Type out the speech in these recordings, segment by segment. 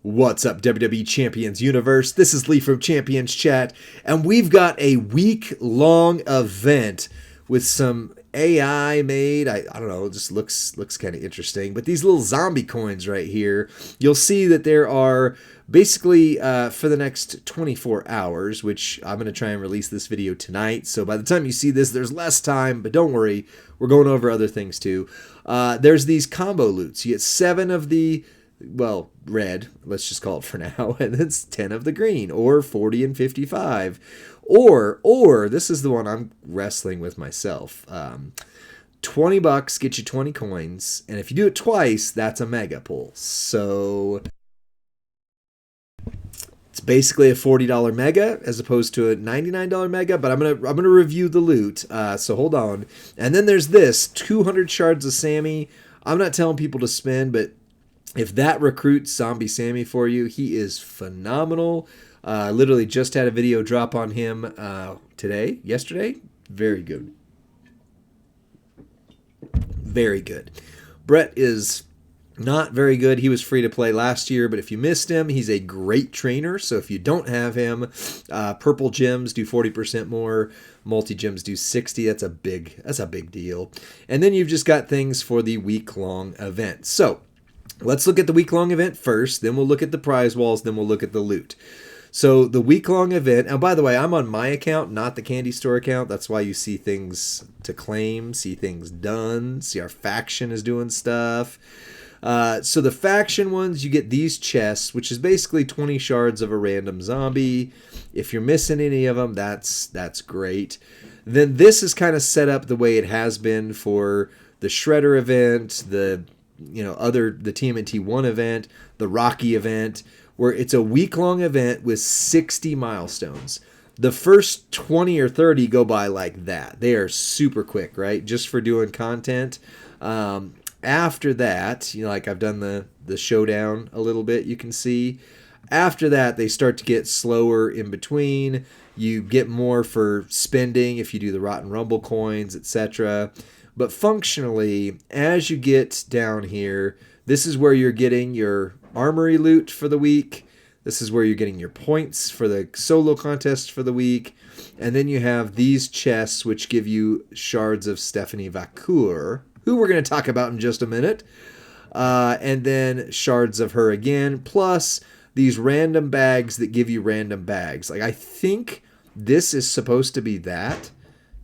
What's up, WWE Champions Universe? This is Lee from Champions Chat, and we've got a week-long event with some AI made. I don't know, it just looks kind of interesting. But these little zombie coins right here, you'll see that there are basically for the next 24 hours, which I'm going to try and release this video tonight. So by the time you see this, there's less time, but don't worry, we're going over other things too. There's these combo loots. You get 7 of the red, let's just call it for now, and then it's 10 of the green, or 40 and 55. Or this is the one I'm wrestling with myself. $20 get you 20 coins, and if you do it twice, that's a mega pull. So it's basically a $40 mega as opposed to a $99 mega, but I'm gonna review the loot. So hold on. And then there's this 200 shards of Sammy. I'm not telling people to spend, but if that recruits Zombie Sammy for you, he is phenomenal. Literally just had a video drop on him yesterday. Very good. Very good. Brett is not very good. He was free to play last year, but if you missed him, he's a great trainer. So if you don't have him, purple gems do 40% more. Multi-gems do 60. That's a big deal. And then you've just got things for the week-long event. So let's look at the week-long event first, then we'll look at the prize walls, then we'll look at the loot. So the week-long event, and by the way, I'm on my account, not the candy store account. That's why you see things to claim, see things done, see our faction is doing stuff. So the faction ones, you get these chests, which is basically 20 shards of a random zombie. If you're missing any of them, that's great. Then this is kind of set up the way it has been for the Shredder event, the TMNT 1 event, the Rocky event, where it's a week-long event with 60 milestones. The first 20 or 30 go by like that. They are super quick, right? Just for doing content. After that, like I've done the showdown a little bit, you can see. After that, they start to get slower in between. You get more for spending if you do the Rotten Rumble coins, etc. But functionally, as you get down here, this is where you're getting your armory loot for the week. This is where you're getting your points for the solo contest for the week. And then you have these chests, which give you shards of Stephanie Vacour, who we're going to talk about in just a minute. And then shards of her again, plus these random bags that give you random bags. Like, I think this is supposed to be that,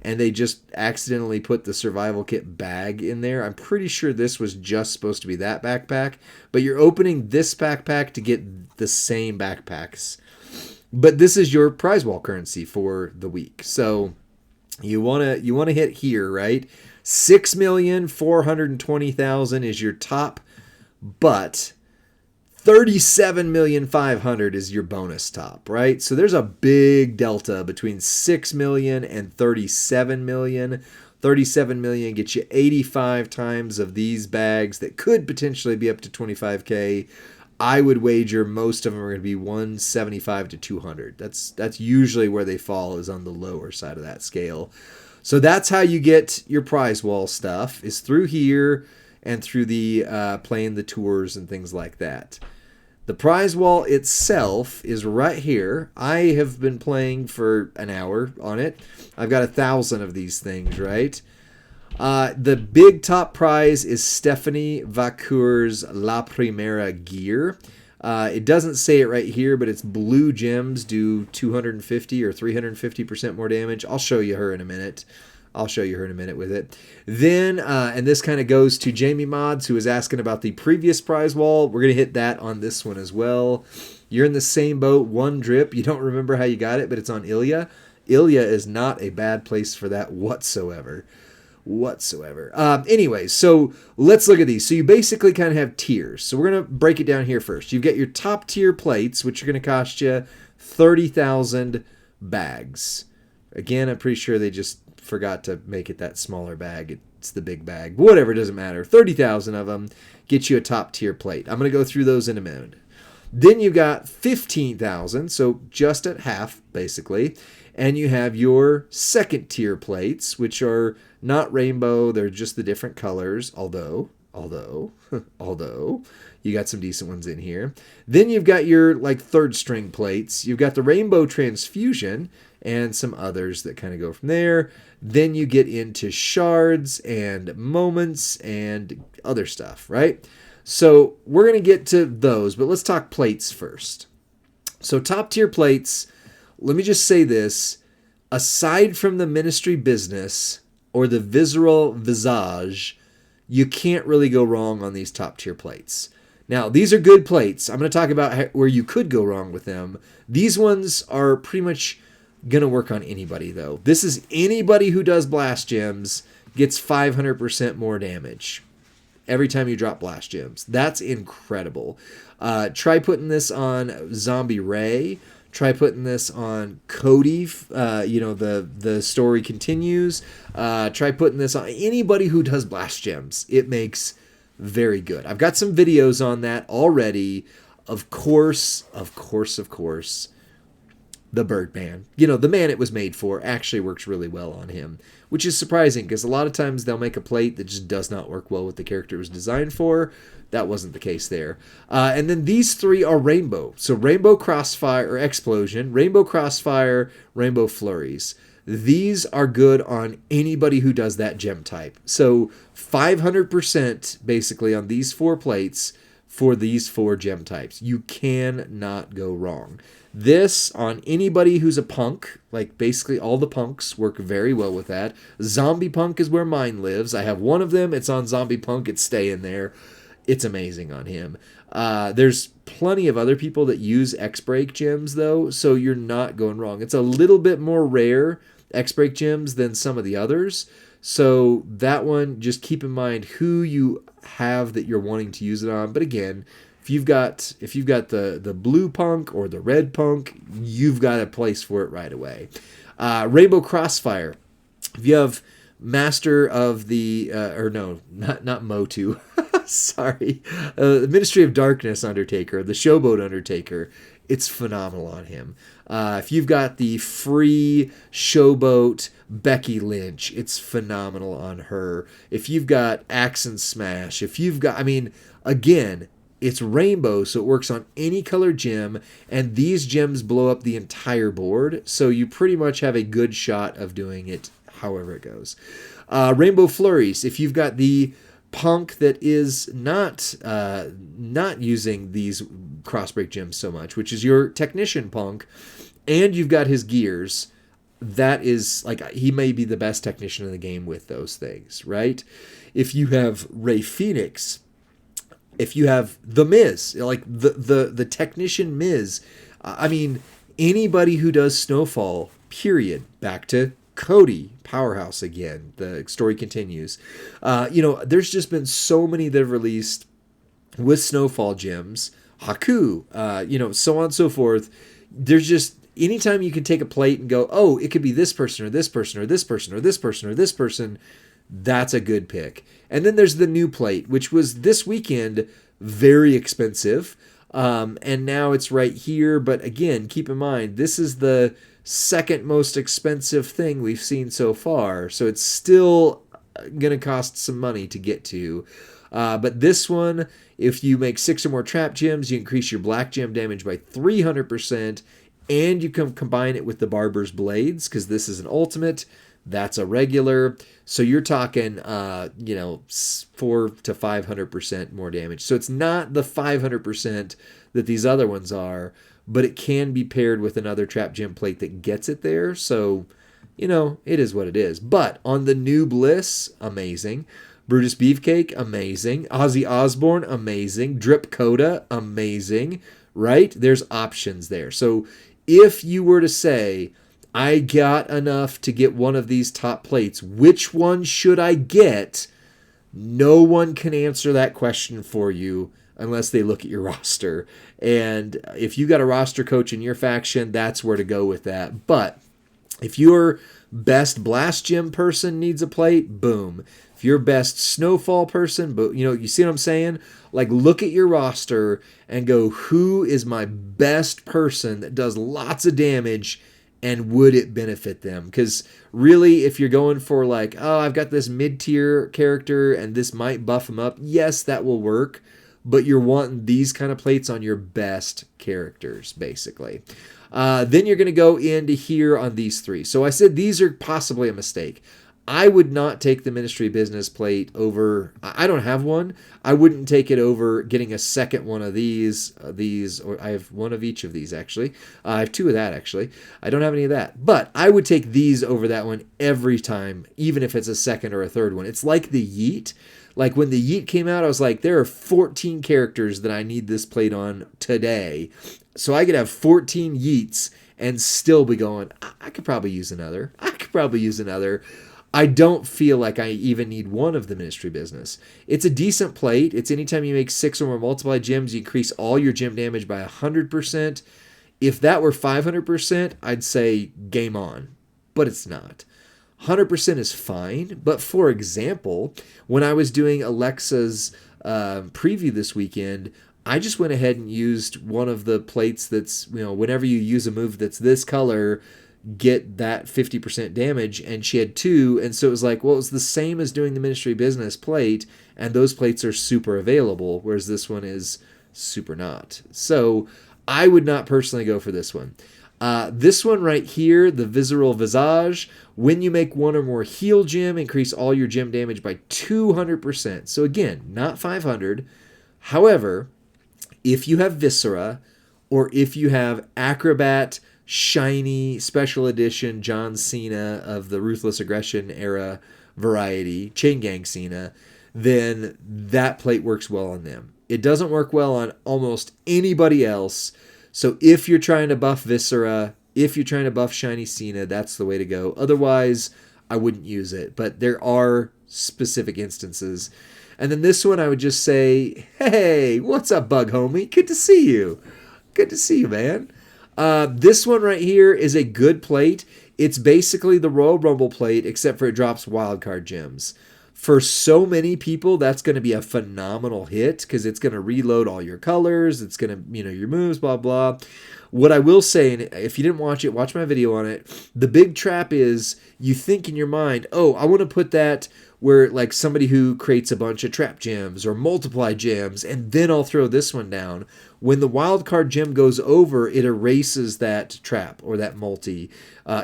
and they just accidentally put the survival kit bag in there. I'm pretty sure this was just supposed to be that backpack, but you're opening this backpack to get the same backpacks. But this is your Prizewall currency for the week. So you want to hit here, right? 6,420,000 is your top, but 37,500,000 is your bonus top, right? So there's a big delta between 6 million and 37 million. 37 million gets you 85 times of these bags that could potentially be up to 25K. I would wager most of them are going to be 175 to 200. That's usually where they fall, is on the lower side of that scale. So that's how you get your prize wall stuff, is through here and through the playing the tours and things like that. The prize wall itself is right here. I have been playing for an hour on it. I've got 1,000 of these things, right? The big top prize is Stephanie Vacour's La Primera gear. It doesn't say it right here, but it's blue gems do 250 or 350% more damage. I'll show you her in a minute. With it. Then, and this kind of goes to Jamie Mods, who was asking about the previous prize wall. We're going to hit that on this one as well. You're in the same boat, one drip. You don't remember how you got it, but it's on Ilya. Ilya is not a bad place for that whatsoever. Anyways, so let's look at these. So you basically kind of have tiers. So we're going to break it down here first. You've got your top tier plates, which are going to cost you 30,000 bags. Again, I'm pretty sure they just forgot to make it that smaller bag. It's the big bag. Whatever, it doesn't matter. 30,000 of them get you a top tier plate. I'm going to go through those in a minute. Then you got 15,000, so just at half, basically. And you have your second tier plates, which are not rainbow. They're just the different colors, although although you got some decent ones in here. Then you've got your like third string plates. You've got the Rainbow Transfusion and some others that kind of go from there. Then you get into shards and moments and other stuff, right? So we're going to get to those, but let's talk plates first. So top tier plates, let me just say this. Aside from the ministry business or the visceral visage, you can't really go wrong on these top tier plates. Now, these are good plates. I'm going to talk about where you could go wrong with them. These ones are pretty much going to work on anybody, though. This is anybody who does blast gems gets 500% more damage every time you drop blast gems. That's incredible. Try putting this on Zombie Ray. Try putting this on Cody. The story continues. Try putting this on anybody who does blast gems. It makes very good. I've got some videos on that already. Of course, the Birdman. The man it was made for actually works really well on him, which is surprising because a lot of times they'll make a plate that just does not work well with the character it was designed for. That wasn't the case there. And then these three are rainbow. So Rainbow Crossfire or Explosion, Rainbow Crossfire, Rainbow Flurries. These are good on anybody who does that gem type. So 500% basically on these 4 plates for these 4 gem types. You cannot go wrong. This on anybody who's a punk, like basically all the punks work very well with that. Zombie Punk is where mine lives. I have one of them. It's on Zombie Punk. It's staying there. It's amazing on him. There's plenty of other people that use X-Break gems, though, so you're not going wrong. It's a little bit more rare, X-Break gems, than some of the others. So that one, just keep in mind who you have that you're wanting to use it on. But again, if you've got the blue punk or the red punk, you've got a place for it right away. Rainbow Crossfire. If you have Master of the not Motu. Sorry. The Ministry of Darkness Undertaker, the Showboat Undertaker, it's phenomenal on him. If you've got the free Showboat Becky Lynch, it's phenomenal on her. If you've got Axe and Smash, again, it's rainbow, so it works on any color gem, and these gems blow up the entire board, so you pretty much have a good shot of doing it however it goes. Rainbow Flurries, if you've got the punk that is not using these crossbreak gems so much, which is your technician punk, and you've got his gears, that is like he may be the best technician in the game with those things, right? If you have Ray Phoenix, if you have the Miz, like the technician Miz, anybody who does Snowfall, period. Back to Cody, powerhouse again. The story continues. There's just been so many that have released with Snowfall gems, Haku, so on and so forth. There's just anytime you can take a plate and go, oh, it could be this person or this person or this person or this person or this person. That's a good pick. And then there's the new plate, which was this weekend very expensive. And now it's right here. But again, keep in mind, this is the second most expensive thing we've seen so far. So it's still going to cost some money to get to. But this one, if you make 6 or more trap gems, you increase your black gem damage by 300%. And you can combine it with the Barber's Blades, because this is an ultimate. That's a regular. So you're talking, 400 to 500% more damage. So it's not the 500% that these other ones are, but it can be paired with another trap gem plate that gets it there. So, it is what it is. But on the new Bliss, amazing. Brutus Beefcake, amazing. Ozzy Osbourne, amazing. Drip Coda, amazing. Right? There's options there. So if you were to say, I got enough to get one of these top plates, which one should I get? No one can answer that question for you unless they look at your roster. And if you got a roster coach in your faction, that's where to go with that. But if your best blast gem person needs a plate, boom. If your best snowfall person, but you see what I'm saying? Like, look at your roster and go, who is my best person that does lots of damage and would it benefit them? Because really, if you're going for like, oh, I've got this mid-tier character and this might buff them up, yes, that will work, but you're wanting these kind of plates on your best characters, basically. Then you're going to go into here on these three. So I said these are possibly a mistake. I would not take the Ministry Business plate over. I don't have one. I wouldn't take it over getting a second one of these. Or I have one of each of these actually. I have two of that actually. I don't have any of that. But I would take these over that one every time, even if it's a second or a third one. It's like the Yeet. Like when the Yeet came out, I was like, there are 14 characters that I need this plate on today. So I could have 14 Yeets and still be going, I could probably use another. I don't feel like I even need one of the Ministry Business. It's a decent plate. It's anytime you make 6 or more multiply gems, you increase all your gem damage by 100%. If that were 500%, I'd say game on. But it's not. 100% is fine. But for example, when I was doing Alexa's preview this weekend, I just went ahead and used one of the plates that's, whenever you use a move that's this color, get that 50% damage, and she had 2, and so it was like, well, it was the same as doing the Ministry Business plate, and those plates are super available, whereas this one is super not. So I would not personally go for this one. This one right here, the Visceral Visage, when you make 1 or more heal gem, increase all your gem damage by 200%. So again, not 500. However, if you have Viscera, or if you have Acrobat shiny special edition John Cena of the Ruthless Aggression era variety, Chain Gang Cena, then that plate works well on them. It doesn't work well on almost anybody else. So if you're trying to buff Viscera, if you're trying to buff shiny Cena, that's the way to go. Otherwise, I wouldn't use it. But there are specific instances. And then this one, I would just say, hey, what's up, Bug Homie? Good to see you. Good to see you, man. This one right here is a good plate. It's basically the Royal Rumble plate, except for it drops wildcard gems. For so many people, that's going to be a phenomenal hit because it's going to reload all your colors. It's going to, your moves, blah, blah. What I will say, and if you didn't watch it, watch my video on it. The big trap is you think in your mind, oh, I want to put that where like somebody who creates a bunch of trap gems or multiply gems, and then I'll throw this one down. When the wildcard gem goes over, it erases that trap or that multi.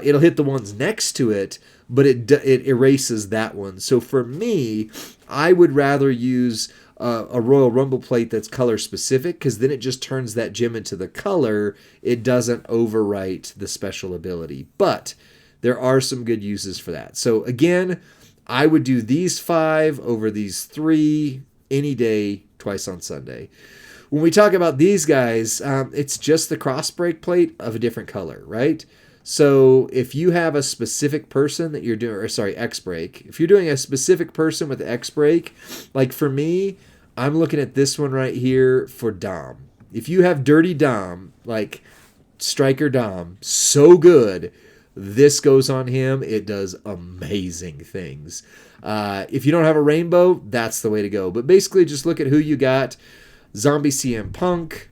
It'll hit the ones next to it, but it erases that one. So for me, I would rather use a Royal Rumble plate that's color specific, because then it just turns that gem into the color. It doesn't overwrite the special ability. But there are some good uses for that. So again, I would do these 5 over these 3 any day, twice on Sunday. When we talk about these guys, it's just the cross break plate of a different color, right? So if you have a specific person that you're doing, or sorry, X break, if you're doing a specific person with X break, like for me, I'm looking at this one right here for Dom. If you have Dirty Dom, like Striker Dom, so good, this goes on him. It does amazing things. If you don't have a rainbow, that's the way to go. But basically, just look at who you got. Zombie CM Punk,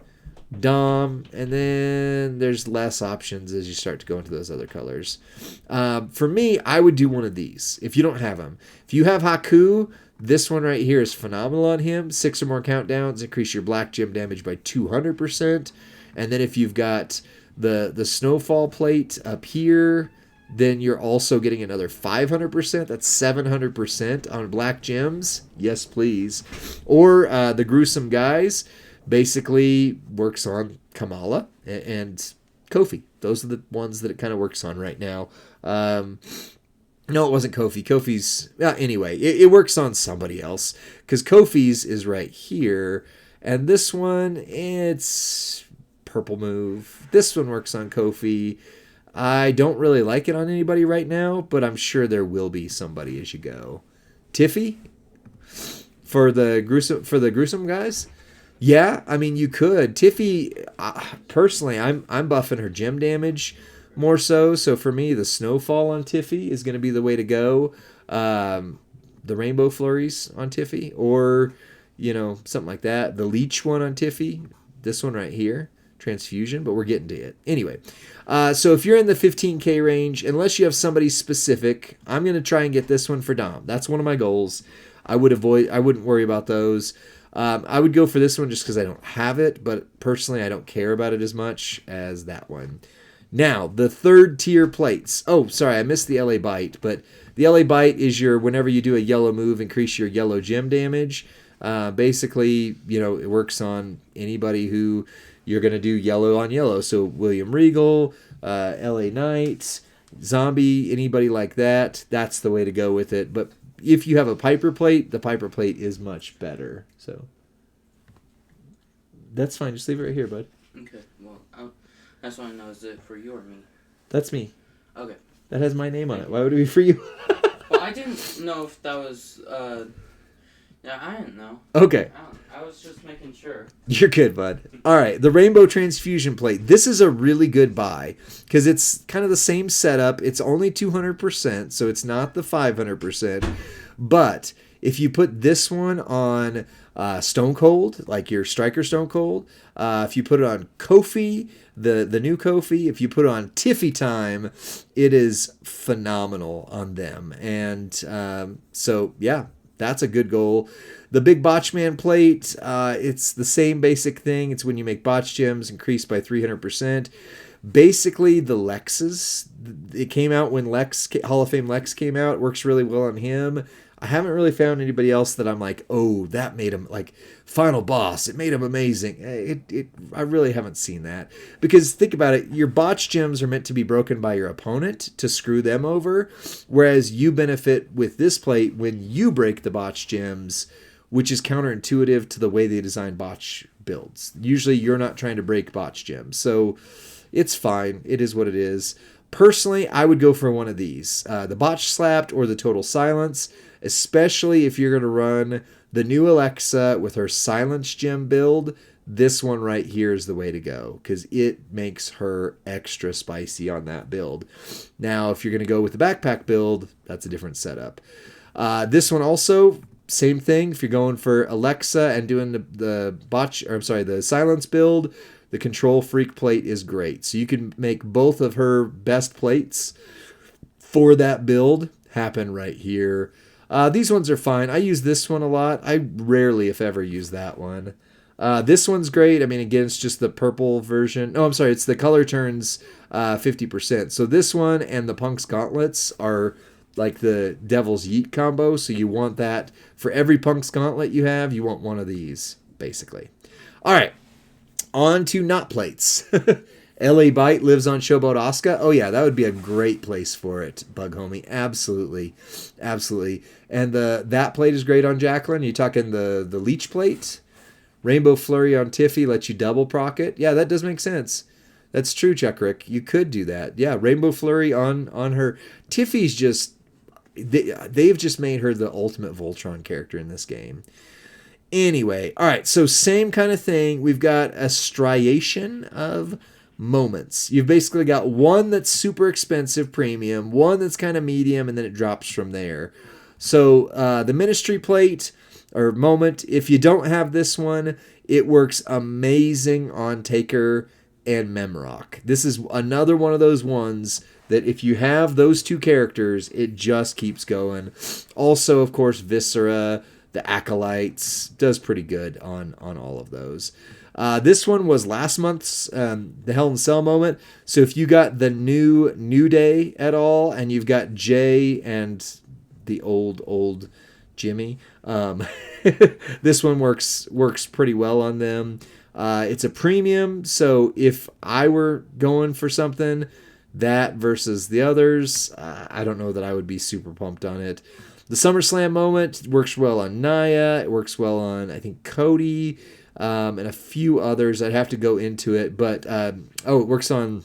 Dom, and then there's less options as you start to go into those other colors. For me, I would do one of these if you don't have them. If you have Haku, this one right here is phenomenal on him. 6 or more countdowns, increase your black gem damage by 200%. And then if you've got the Snowfall plate up here, then you're also getting another 500%. That's 700% on black gems. Yes, please. Or the Gruesome Guys basically works on Kamala and Kofi. Those are the ones that it kind of works on right now. No, it wasn't Kofi. Kofi's... anyway, it works on somebody else, because Kofi's is right here. And this one, it's purple move. This one works on Kofi. I don't really like it on anybody right now, but I'm sure there will be somebody as you go. Tiffy for the gruesome guys. Yeah, I mean you could. Tiffy, personally, I'm buffing her gem damage more so. So for me, the Snowfall on Tiffy is going to be the way to go. The Rainbow Flurries on Tiffy, or something like that. The Leech one on Tiffy. This one right here. transfusion, but we're getting to it. Anyway, so if you're in the 15K range, unless you have somebody specific, I'm going to try and get this one for Dom. That's one of my goals. I wouldn't worry about those. I would go for this one just because I don't have it, but personally I don't care about it as much as that one. Now, the third tier plates. Oh, sorry, I missed the LA Bite, but the LA Bite is your, whenever you do a yellow move, increase your yellow gem damage. Basically, it works on anybody who you're going to do yellow on yellow. So William Regal, LA Knight, Zombie, anybody like that, that's the way to go with it. But if you have a Piper plate, the Piper plate is much better. So that's fine. Just leave it right here, bud. Okay, well, I just want to know, is it for you or me? That's me. Okay. That has my name on it. Why would it be for you? Well, I didn't know if that was, yeah, I didn't know. Okay. I was just making sure. You're good, bud. All right, the Rainbow Transfusion Plate. This is a really good buy because it's kind of the same setup. It's only 200%, so it's not the 500%. But if you put this one on Stone Cold, like your Striker Stone Cold, if you put it on Kofi, the new Kofi, if you put it on Tiffy Time, it is phenomenal on them. And so, yeah, that's a good goal. The Big Botchman plate, it's the same basic thing. It's when you make botch gems increased by 300%. Basically, the Lexes, it came out when Hall of Fame Lex came out. It works really well on him. I haven't really found anybody else that I'm like, oh, that made him, like, final boss. It made him amazing. I really haven't seen that. Because think about it, your botch gems are meant to be broken by your opponent to screw them over, whereas you benefit with this plate when you break the botch gems, which is counterintuitive to the way they design botch builds. Usually you're not trying to break botch gems. So it's fine. It is what it is. Personally, I would go for one of these. The Botch Slapped or the Total Silence, especially if you're going to run the new Alexa with her Silence Gem build. This one right here is the way to go because it makes her extra spicy on that build. Now, if you're going to go with the backpack build, that's a different setup. This one also, same thing. If you're going for Alexa and doing the Silence build, the Control Freak plate is great. So you can make both of her best plates for that build happen right here. These ones are fine. I use this one a lot. I rarely, if ever, use that one. This one's great. I mean, again, it's just the purple version. Oh, I'm sorry. It's the color turns 50%. So this one and the Punk's Gauntlets are like the Devil's Yeet combo. So you want that for every Punk's Gauntlet you have. You want one of these, basically. All right. On to not plates. LA Bite lives on Showboat Asuka. Oh, yeah, that would be a great place for it, Bug Homie. Absolutely. Absolutely. And that plate is great on Jacqueline. You talking the Leech plate? Rainbow Flurry on Tiffy lets you double proc it. Yeah, that does make sense. That's true, Chuck Rick. You could do that. Yeah, Rainbow Flurry on her. Tiffy's just... They've just made her the ultimate Voltron character in this game. Anyway, all right, so same kind of thing. We've got a striation of moments. You've basically got one that's super expensive premium, one that's kind of medium, and then it drops from there. So the Ministry plate or moment, if you don't have this one, it works amazing on Taker and Memrock. This is another one of those ones that if you have those two characters, it just keeps going. Also, of course, Viscera, the Acolytes, does pretty good on all of those. This one was last month's the Hell in a Cell moment. So if you got the New Day at all, and you've got Jay and the old Jimmy, this one works pretty well on them. It's a premium, so if I were going for something, that versus the others, I don't know that I would be super pumped on it. The SummerSlam moment works well on Naya. It works well on, I think, Cody, and a few others. I'd have to go into it. But, it works on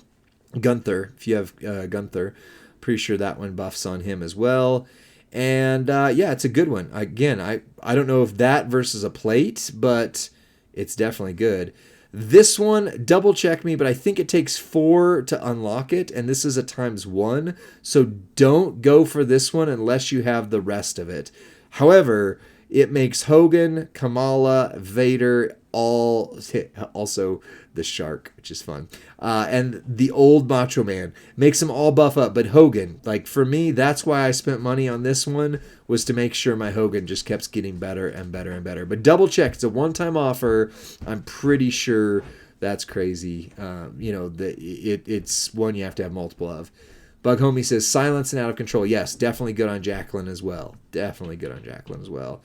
Gunther, if you have Gunther. Pretty sure that one buffs on him as well. And, it's a good one. Again, I don't know if that versus a plate, but it's definitely good. This one, double check me, but I think it takes 4 to unlock it, and this is a ×1, so don't go for this one unless you have the rest of it. However, it makes Hogan, Kamala, Vader, all, also the Shark, which is fun, and the old Macho Man, makes them all buff up. But Hogan, like for me, that's why I spent money on this one, was to make sure my Hogan just kept getting better and better and better. But double check, it's a one-time offer. I'm pretty sure that's crazy. It's one you have to have multiple of. Bug Homie says, Silence and Out of Control. Yes, definitely good on Jacqueline as well. Definitely good on Jacqueline as well.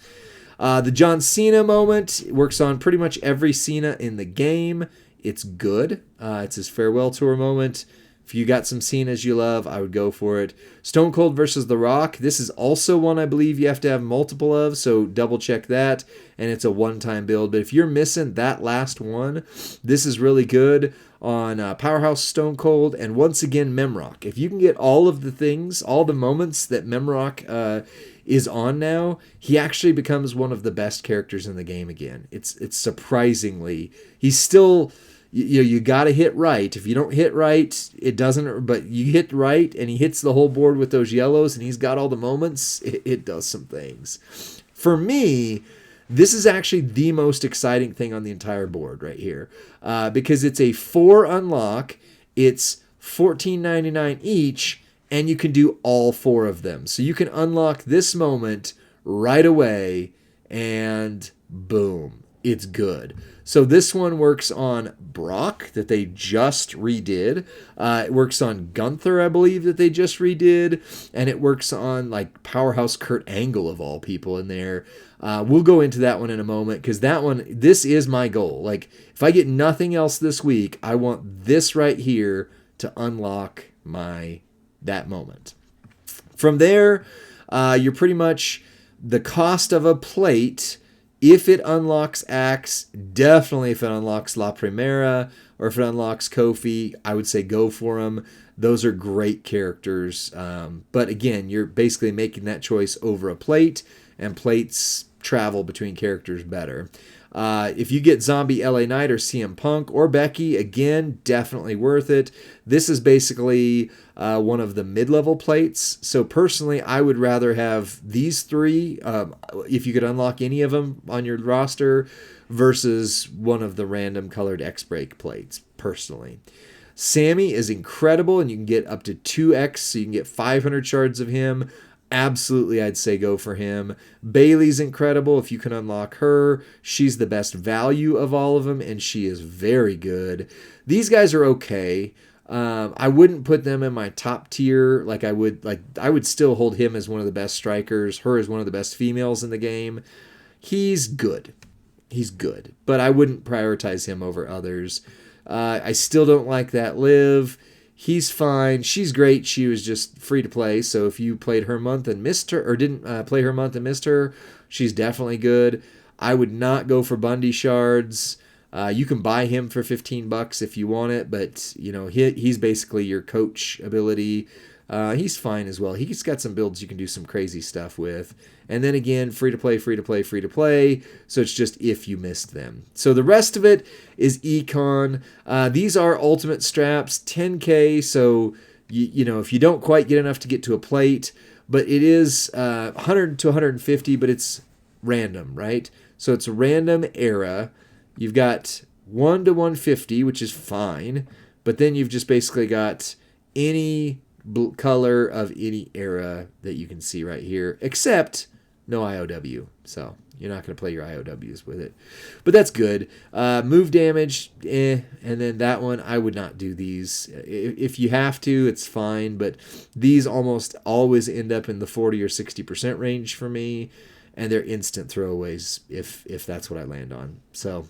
The John Cena moment works on pretty much every Cena in the game. It's good. It's his farewell tour moment. If you got some Cenas you love, I would go for it. Stone Cold versus The Rock. This is also one I believe you have to have multiple of, so double check that. And it's a one-time build. But if you're missing that last one, this is really good on Powerhouse Stone Cold. And once again, Memrock. If you can get all of the things, all the moments that Memrock is on now, he actually becomes one of the best characters in the game again. It's surprisingly, he's still, you got to hit right. If you don't hit right, it doesn't, but you hit right and he hits the whole board with those yellows and he's got all the moments, it does some things. For me, this is actually the most exciting thing on the entire board right here, because it's a 4 unlock, it's $14.99 each, and you can do all 4 of them. So you can unlock this moment right away, and boom, it's good. So this one works on Brock, that they just redid. It works on Gunther, I believe, that they just redid. And it works on, like, Powerhouse Kurt Angle, of all people, in there. We'll go into that one in a moment, because that one, this is my goal. Like, if I get nothing else this week, I want this right here to unlock that moment. From there, you're pretty much the cost of a plate. If it unlocks Axe, definitely if it unlocks La Primera, or if it unlocks Kofi, I would say go for them. Those are great characters. But again, you're basically making that choice over a plate, and plates travel between characters better. If you get Zombie LA Knight or CM Punk or Becky, again, definitely worth it. This is basically one of the mid-level plates. So personally, I would rather have these 3, if you could unlock any of them on your roster, versus one of the random colored X-Break plates, personally. Sammy is incredible, and you can get up to 2x, so you can get 500 shards of him. Absolutely, I'd say go for him. Bailey's incredible. If you can unlock her, she's the best value of all of them, and she is very good. These guys are okay. I wouldn't put them in my top tier. I would still hold him as one of the best strikers, her as one of the best females in the game. He's good. But I wouldn't prioritize him over others. I still don't like that Liv. He's fine. She's great. She was just free to play. So if you played her month and missed her, or didn't play her month and missed her, she's definitely good. I would not go for Bundy shards. You can buy him for $15 if you want it, but he's basically your coach ability. He's fine as well. He's got some builds you can do some crazy stuff with. And then again, free to play. So it's just if you missed them. So the rest of it is econ. These are ultimate straps, 10K. So, if you don't quite get enough to get to a plate, but it is 100 to 150, but it's random, right? So it's a random era. You've got 1 to 150, which is fine. But then you've just basically got any color of any era that you can see right here, except no IOW. So you're not going to play your IOWs with it. But that's good. Move damage, and then that one, I would not do these. If you have to, it's fine. But these almost always end up in the 40 or 60% range for me. And they're instant throwaways if that's what I land on. So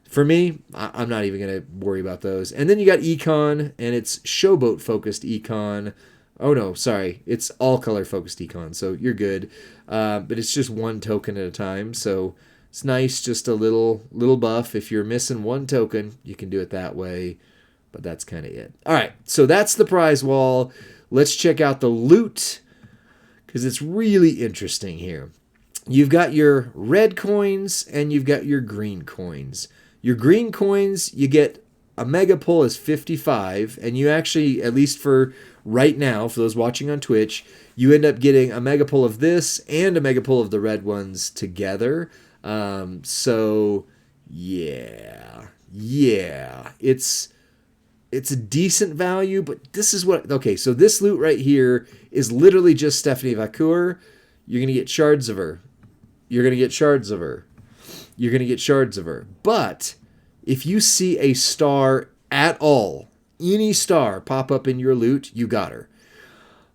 for me, I'm not even going to worry about those. And then you got econ, and it's showboat focused econ. Oh no, sorry, it's all color focused econ, so you're good. But it's just 1 token at a time, so it's nice, just a little buff. If you're missing 1 token, you can do it that way. But that's kind of it. All right, so that's the prize wall. Let's check out the loot, because it's really interesting here. You've got your red coins and you've got your green coins. Your green coins, you get a mega pull is 55, and you actually, at least for right now, for those watching on Twitch, you end up getting a mega pull of this and a mega pull of the red ones together. So Yeah. It's a decent value, but this is what. Okay, so this loot right here is literally just Stephanie Vacour. You're gonna get shards of her. You're gonna get shards of her. You're gonna get shards of her. But if you see a star at all, any star pop up in your loot, you got her.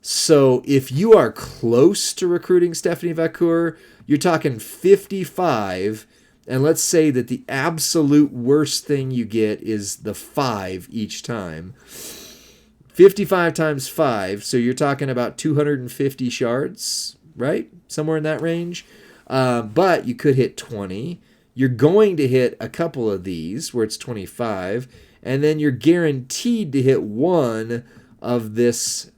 So if you are close to recruiting Stephanie Vacour, you're talking 55. And let's say that the absolute worst thing you get is the 5 each time. 55 times 5, so you're talking about 250 shards, right? Somewhere in that range. But you could hit 20. You're going to hit a couple of these where it's 25. And then you're guaranteed to hit one of this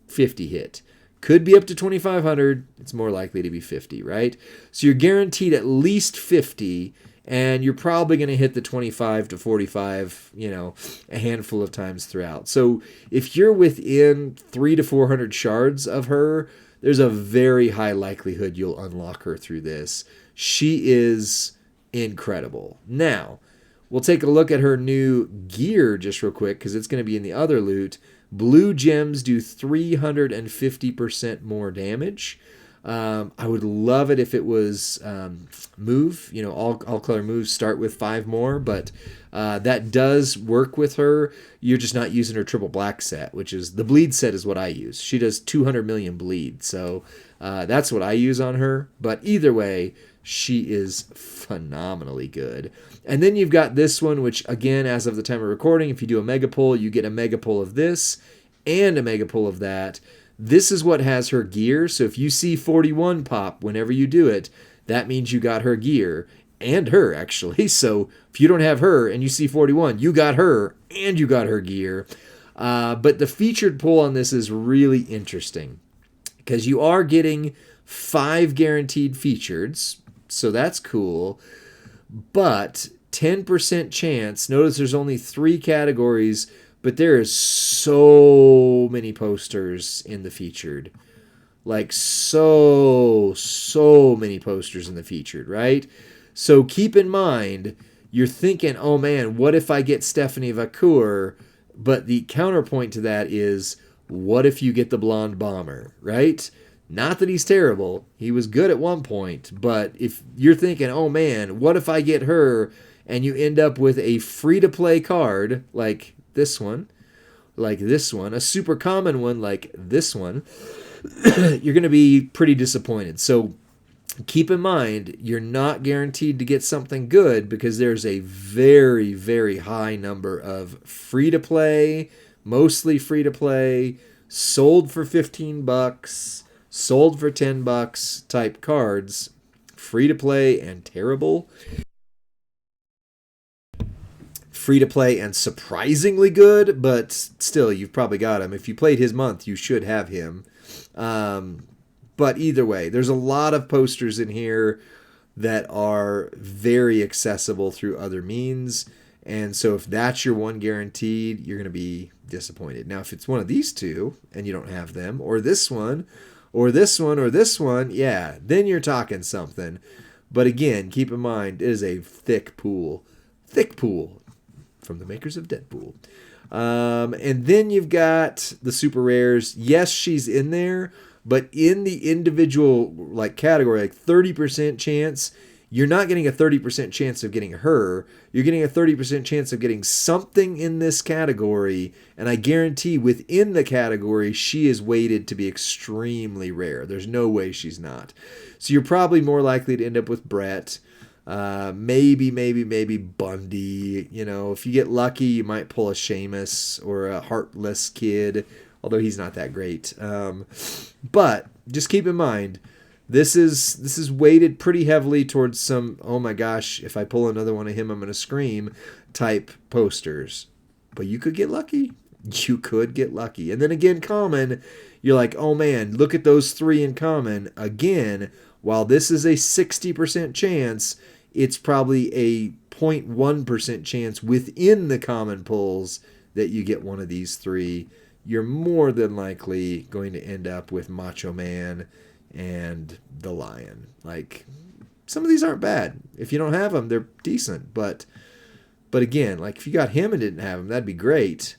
50 hit. Could be up to 2,500. It's more likely to be 50, right? So you're guaranteed at least 50, and you're probably going to hit the 25 to 45, a handful of times throughout. So if you're within 300 to 400 shards of her, there's a very high likelihood you'll unlock her through this. She is incredible. Now, we'll take a look at her new gear just real quick because it's going to be in the other loot. Blue gems do 350% more damage. I would love it if it was move. All color moves start with 5 more, but that does work with her. You're just not using her triple black set, which is the bleed set is what I use. She does 200 million bleed, so that's what I use on her. But either way, she is phenomenally good. And then you've got this one, which again, as of the time of recording, if you do a mega pull, you get a mega pull of this and a mega pull of that. This is what has her gear. So if you see 41 pop whenever you do it, that means you got her gear and her actually. So if you don't have her and you see 41, you got her and you got her gear. But the featured pull on this is really interesting because you are getting 5 guaranteed featureds. So that's cool. But 10% chance. Notice there's only 3 categories, but there is so many posters in the featured. Like so many posters in the featured, right? So keep in mind, you're thinking, oh man, what if I get Stephanie Vacour? But the counterpoint to that is, what if you get the blonde bomber, right? Not that he's terrible. He was good at one point. But if you're thinking, oh man, what if I get her and you end up with a free-to-play card like this one, a super common one like this one, you're going to be pretty disappointed. So keep in mind, you're not guaranteed to get something good because there's a very, very high number of free-to-play, mostly free-to-play, sold for $15, sold for $10 type cards, free to play and terrible. Free to play and surprisingly good, but still, you've probably got him. If you played his month, you should have him. But either way, there's a lot of posters in here that are very accessible through other means. And so if that's your one guaranteed, you're going to be disappointed. Now, if it's one of these two and you don't have them, or this one, or this one, or this one, yeah, then you're talking something. But again, keep in mind, it is a thick pool. Thick pool from the makers of Deadpool. And then you've got the super rares. Yes, she's in there, but in the individual category, 30% chance, you're not getting a 30% chance of getting her. You're getting a 30% chance of getting something in this category. And I guarantee within the category, she is weighted to be extremely rare. There's no way she's not. So you're probably more likely to end up with Brett. Maybe Bundy. If you get lucky, you might pull a Sheamus or a Heartless Kid, although he's not that great. But just keep in mind, this is weighted pretty heavily towards some, oh my gosh, if I pull another one of him, I'm going to scream type posters. But you could get lucky. You could get lucky. And then again, common, you're like, oh man, look at those 3 in common. Again, while this is a 60% chance, it's probably a 0.1% chance within the common pulls that you get one of these 3. You're more than likely going to end up with Macho Man and the Lion. Some of these aren't bad. If you don't have them, they're decent. But again, like if you got him and didn't have him, that'd be great.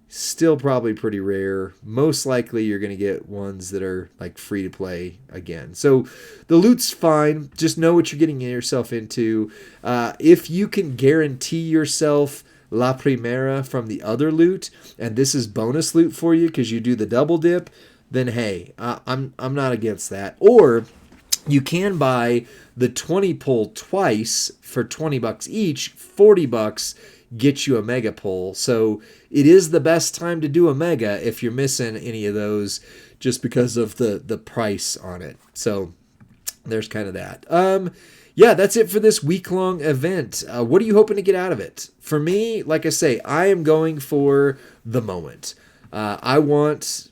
Still probably pretty rare. Most likely you're going to get ones that are like free to play again. So the loot's fine. Just know what you're getting yourself into. If you can guarantee yourself La Primera from the other loot, and this is bonus loot for you because you do the double dip, then hey, I'm not against that. Or you can buy the 20 pull twice for $20 each, $40 get you a mega pull. So it is the best time to do a mega if you're missing any of those just because of the price on it. So there's kind of that. Yeah, that's it for this week-long event. What are you hoping to get out of it? For me, like I say, I am going for the moment. I want...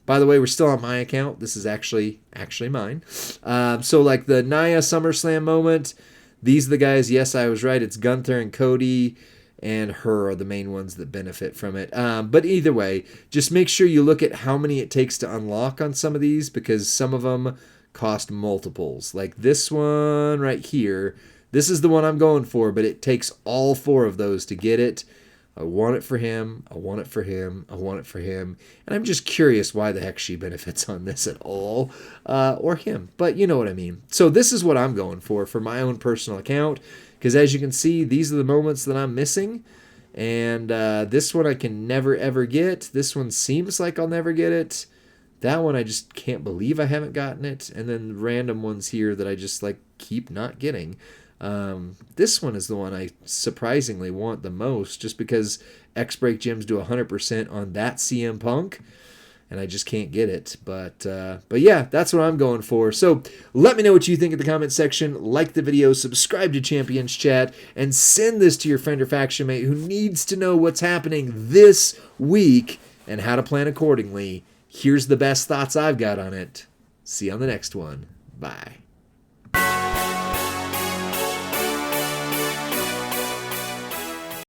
By the way, we're still on my account. This is actually mine. So like the Nia SummerSlam moment, these are the guys. Yes, I was right. It's Gunther and Cody and her are the main ones that benefit from it. But either way, just make sure you look at how many it takes to unlock on some of these because some of them cost multiples. Like this one right here. This is the one I'm going for, but it takes all 4 of those to get it. I want it for him. I want it for him. I want it for him. And I'm just curious why the heck she benefits on this at all. Or him. But you know what I mean. So this is what I'm going for my own personal account. Because as you can see, these are the moments that I'm missing. And this one I can never, ever get. This one seems like I'll never get it. That one I just can't believe I haven't gotten it. And then random ones here that I just like keep not getting. This one is the one I surprisingly want the most just because X-Break Gems do 100% on that CM Punk and I just can't get it. But yeah, that's what I'm going for. So let me know what you think in the comment section. Like the video, subscribe to Champions Chat, and send this to your friend or faction mate who needs to know what's happening this week and how to plan accordingly. Here's the best thoughts I've got on it. See you on the next one. Bye.